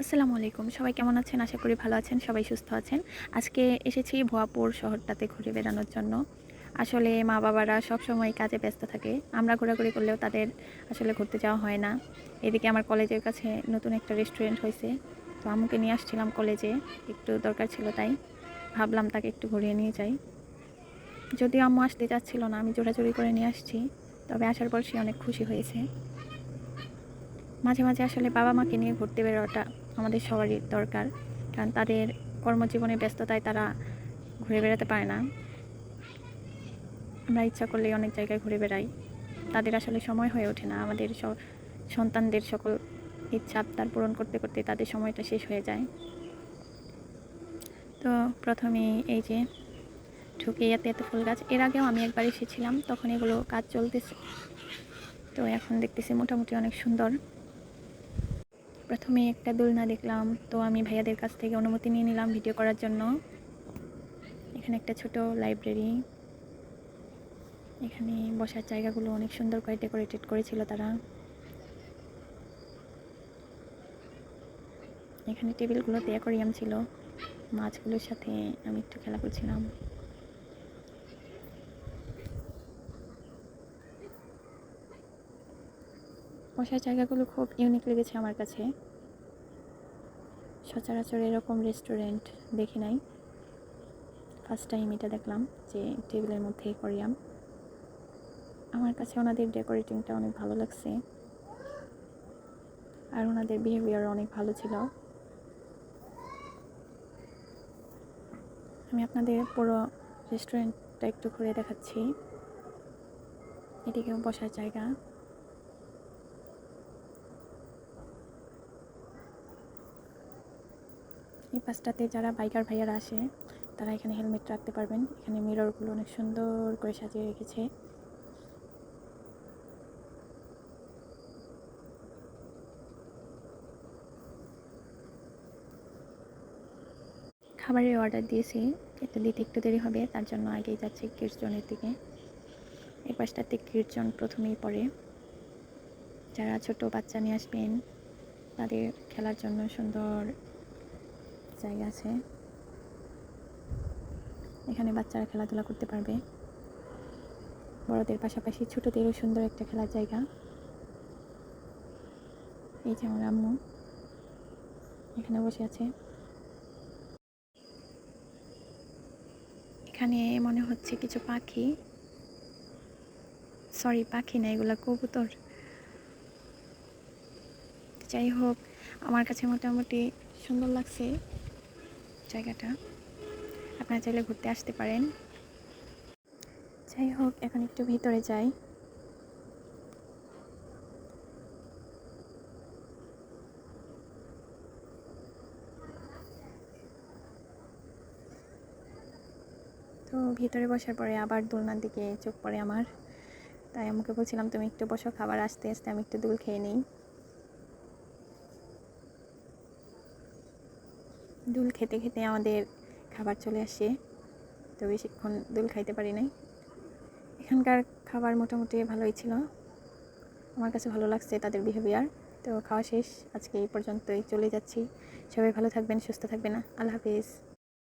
আসসালামু আলাইকুম। সবাই কেমন আছেন? আশা করি ভালো আছেন, সবাই সুস্থ আছেন। আজকে এসেছি ভুয়াপুর শহরটাতে ঘুরে বেড়ানোর জন্য। আসলে মা-বাবারা সবসময় কাজে ব্যস্ত থাকে। আমরা ঘোরাঘুরি করলেও তাদের আসলে ঘুরতে যাওয়া হয় না। এদিকে আমার কলেজের কাছে নতুন একটা রেস্টুরেন্ট হইছে। তো আম্মুকে নিয়ে আসছিলাম কলেজে, একটু দরকার ছিল তাই। ভাবলাম তাকে একটু ঘুরিয়ে নিয়ে যাই। যদিও আম্মু আসতে চাচ্ছিল না, আমি জোরাজুরি করে নিয়ে আসছি। তবে আসার পর সে অনেক খুশি হয়েছে। মাঝে মাঝে আসলে বাবা মাকে নিয়ে ঘুরতে বেরোটা আমাদের সবারই দরকার, কারণ তাদের কর্মজীবনের ব্যস্ততায় তারা ঘুরে বেড়াতে পারে না। আমরা ইচ্ছা করলেই অনেক জায়গায় ঘুরে বেড়াই, তাদের আসলে সময় হয়ে ওঠে না। আমাদের সন্তানদের সকল ইচ্ছা আবদার পূরণ করতে করতে তাদের সময়টা শেষ হয়ে যায়। তো প্রথমেই এই যে ঢুকে এত এত ফুল গাছ, এর আগেও আমি একবার এসেছিলাম, তখন এগুলো কাজ চলতেছে। তো এখন দেখতেছি মোটামুটি অনেক সুন্দর। প্রথমে একটা দোলনা দেখলাম, তো আমি ভাইয়াদের কাছ থেকে অনুমতি নিয়ে নিলাম ভিডিও করার জন্য। এখানে একটা ছোট লাইব্রেরি, এখানে বসার জায়গাগুলো অনেক সুন্দর করে ডেকোরেটেড করেছিল তারা। এখানে টেবিলগুলোতে অ্যাকোরিয়াম ছিল, মাছগুলোর সাথে আমি একটু খেলা করছিলাম। বসার জায়গাগুলো খুব ইউনিক লেগেছে আমার কাছে। সচরাচর এরকম রেস্টুরেন্ট দেখি নাই, ফার্স্ট টাইম এটা দেখলাম যে টেবিলের মধ্যে অ্যাকোরিয়াম। আমার কাছে ওনাদের ডেকোরেটিংটা অনেক ভালো লাগছে, আর ওনাদের বিহেভিয়ার অনেক ভালো ছিল। আমি আপনাদের পুরো রেস্টুরেন্টটা একটু ঘুরে দেখাচ্ছি। এদিকেও বসার জায়গা। এই পাশটাতে যারা বাইকার ভাইয়ারা আসে তারা এখানে হেলমেট রাখতে পারবেন। এখানে মিররগুলো অনেক সুন্দর করে সাজিয়ে রেখেছে। খাবারের অর্ডার দিয়েছি, এটা দিতে একটু দেরি হবে, তার জন্য আগেই যাচ্ছি কিডস জোনের দিকে। এই পাশটাতে কিডস জোন প্রথমেই পড়ে। যারা ছোট বাচ্চা নিয়ে আসবেন তাদের খেলার জন্য সুন্দর জায়গা আছে। এখানে বাচ্চারা খেলাধুলা করতে পারবে, বড়দের পাশাপাশি ছোটদেরও সুন্দর একটা খেলার জায়গা। এই যে আমার আম্মু এখানে বসে আছে। এখানে মনে হচ্ছে কিছু পাখি, সরি পাখি না, এগুলা কবুতর। যাই হোক, আমার কাছে মোটামুটি সুন্দর লাগছে জায়গাটা। আপনারা চাইলে ঘুরতে আসতে পারেন। যাই হোক, এখন একটু ভিতরে যাই। তো ভিতরে বসার পরে আবার দোলনার দিকে চোখ পড়ে আমার, তাই আমাকে বলছিলাম তুমি একটু বসো, খাবার আসতে আসতে আমি একটু দোল খেয়ে নিই। দোল খেতে খেতে আমাদের খাবার চলে আসে, তো বেশিক্ষণ দোল খাইতে পারি নাই। এখানকার খাবার মোটামুটি ভালোই ছিল, আমার কাছে ভালো লাগছে তাদের বিহেভিয়ার। তো খাওয়া শেষ, আজকে এই পর্যন্তই, চলে যাচ্ছি। সবাই ভালো থাকবেন, সুস্থ থাকবেন, আল্লাহ হাফিজ।